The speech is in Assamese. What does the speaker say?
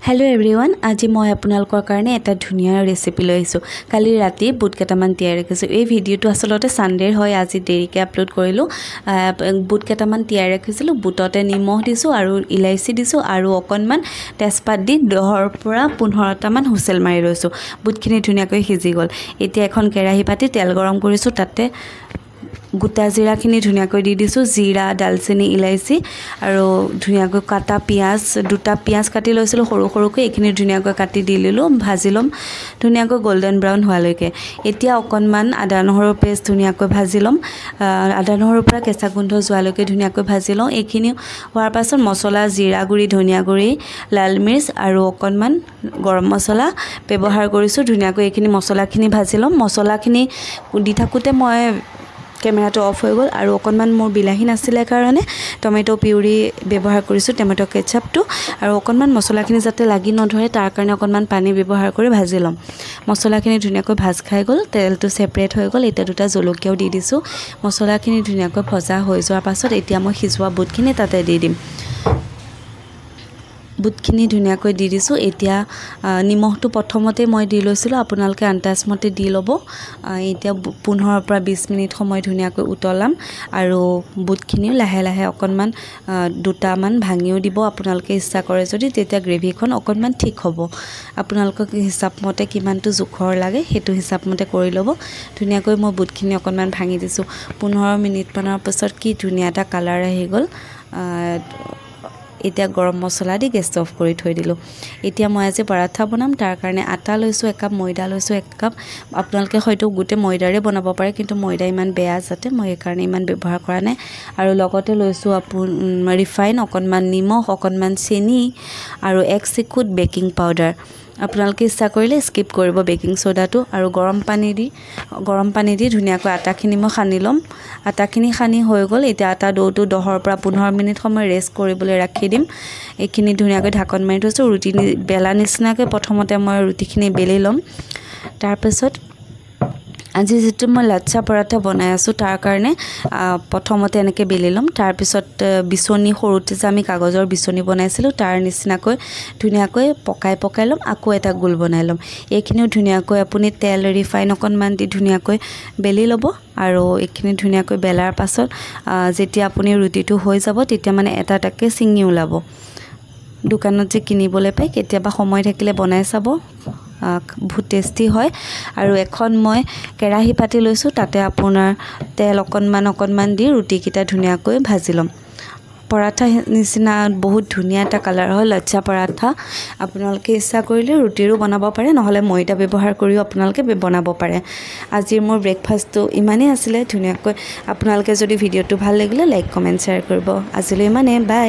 हेलो एवरीवन आज मैं आपनलोকৰ কাৰণে এটা ধুনিয়া ৰেচিপি লৈছো কালি ৰাতি বুট কেটামান তিয়াই ৰাখিছো এই ভিডিওটো আসলতে সানডেৰ হয় আজি দেৰিকে আপলোড কৰিলো বুট কেটামান তিয়াই ৰাখিছিলো বুটতে নিমখ দিছো আৰু ইলাইচি দিছো আৰু অকনমান তেজপাত দি 10 পৰা 15টা মান হুইসেল মাৰি লৈছো বুটখিনি ধুনিয়াকৈ সিজি গল এতিয়া এখন কেৰাহী পাতি তেল গৰম কৰিছো তাতে গোটা জিৰা খিনি ধুনিয়াকৈ দি দিছো জিৰা দালচিনি ইলাইচি আৰু ধুনিয়াকৈ কাটা পিয়াজ দুটা পিয়াজ কাটি লৈছিলো সৰু সৰুকৈ এখিনি ধুনিয়াকৈ কাটি দি লিলো ভাজি লম ধুনিয়াকৈ গোল্ডেন ব্ৰাউন হোৱালৈকে এতিয়া অকনমান আদা নহৰুৰ পেষ্ট ধুনিয়াকৈ ভাজি লম আদা নহৰুৰ পৰা কেঁচা গোন্ধ যোৱালৈকে ধুনিয়াকৈ ভাজি লম এখিনি হোৱাৰ পাছত মছলা জিৰা গুৰি ধনিয়া গুৰি লাল মিৰ্চ আৰু অকনমান গৰম মছলা ব্যৱহাৰ কৰিছো ধুনিয়াকৈ এখিনি মছলাখিনি ভাজি লম মছলাখিনি দি থাকোতে মই কেমেৰাটো অফ হৈ গল আৰু অকনমান মোৰ বিলাহী নাছিলে কাৰণে টমেটো পিউৰি ব্যৱহাৰ কৰিছো টমেটো কেচাপটো আৰু অকনমান মছলাখিনি যাতে লাগি নধৰে তাৰ কাৰণে অকনমান পানী ব্যৱহাৰ কৰি ভাজি লম মছলাখিনি ধুনিয়াকৈ ভাজ খাই গল তেলটো সেপাৰেট হৈ গল এটা দুটা জলকীয়াও দি দিছো মছলাখিনি ধুনিয়াকৈ ভজা হৈ যোৱাৰ পাছত এতিয়া মই সিজোৱা বুটখিনি তাতে দি দিম বুটখিনি ধুনিয়াকৈ দি দিছো এতিয়া নিমখটো প্ৰথমতে মই দি লৈছিলো আপোনালোকে আন্দাজ মতে দি লব এতিয়া 15 পৰা 20 মিনিট সময় ধুনিয়াকৈ উতলাম আৰু বুটখিনিও লাহে লাহে অকনমান দুটা মান ভাঙিও দিব আপোনালোকে ইচ্ছা কৰে যদি তেতিয়া গ্ৰেভিখন অকনমান ঠিক হ'ব আপোনালোকক হিচাপ মতে কিমানটো জোখৰ লাগে হেতু হিচাপ মতে কৰি লব ধুনিয়াকৈ মই বুটখিনি অকনমান ভাঙি দিছো 15 মিনিট মানৰ পিছত কি ধুনিয়া এটা কালাৰ আহি গল এতিয়া গৰম মছলা দি গেছ অফ কৰি থৈ দিলো এতিয়া মই আজি পৰাঠা বনাম তাৰ কাৰণে আটা লৈছো এক কাপ ময়দা লৈছো এক কাপ আপোনালোকে হয়তো গুটে ময়দাৰে বনাব পাৰে কিন্তু ময়দা ইমান বেয়া যাতে মই এই কাৰণে ইমান ব্যৱহাৰ কৰা নাই আৰু লগতে লৈছো ৰিফাইন অকনমান নিমখ অকনমান চেনি আৰু এক চিকুট বেকিং পাউডাৰ আপোনালোকে ইচ্ছা কৰিলে স্কিপ কৰিব বেকিং সোডাটো আৰু গৰম পানী দি ধুনিয়াকৈ আটাখিনি মই খানি লম আটাখিনি খানি হৈ গল এতিয়া আটা ডোটো 10 পৰা 15 মিনিট সময় ৰেষ্ট কৰিবলৈ ৰাখি দিম এইখিনি ধুনিয়াকৈ ঢাকন মাৰি থৈছো ৰুটি বেলা নিচিনাকৈ প্ৰথমতে মই ৰুটিখিনি বেলি লম তাৰ পিছত আজি যেটো মই লাচ্ছা পৰাঠা বনাই আছো তাৰ কাৰণে প্ৰথমতে এনেকৈ বেলি লম তাৰ পিছত বিচনি সৰুতে যে আমি কাগজৰ বিচনি বনাইছিলো তাৰ নিচিনাকৈ ধুনিয়াকৈ পকাই লম আকৌ এটা গোল বনাই লম এইখিনিও ধুনিয়াকৈ আপুনি তেল ৰিফাইন অকনমান দি ধুনিয়াকৈ বেলি লব আৰু এইখিনি ধুনিয়াকৈ বেলাৰ পাছত যেতিয়া আপুনি ৰুটিটো হৈ যাব তেতিয়া মানে এটা টাকে চিঙি ওলাব দোকানত যে কিনিবলৈ পায় কেতিয়াবা সময় থাকিলে বনাই চাব বহুত টেস্টি হয় আৰু এখন মই কেৰাহী পাতি লৈছো তাতে আপোনাৰ তেল অকনমান দি ৰুটি কিটা ধুনিয়াকৈ ভাজি লম পৰাঠা নিচিনা বহুত ধুনিয়া এটা কালাৰ হয় লাচ্ছা পৰাঠা আপোনালোকে ইচ্ছা কৰিলে ৰুটিৰো বনাব পাৰে নহলে ময়দা ব্যৱহাৰ কৰিও আপোনালোকে বনাব পাৰে আজিৰ মোৰ ব্ৰেকফাষ্টটো ইমানেই আছিল ধুনিয়াকৈ আপোনালোকে যদি ভিডিওটো ভাল লাগিলে লাইক কমেন্ট শেয়াৰ কৰিব আজিলৈ ইমানেই বাই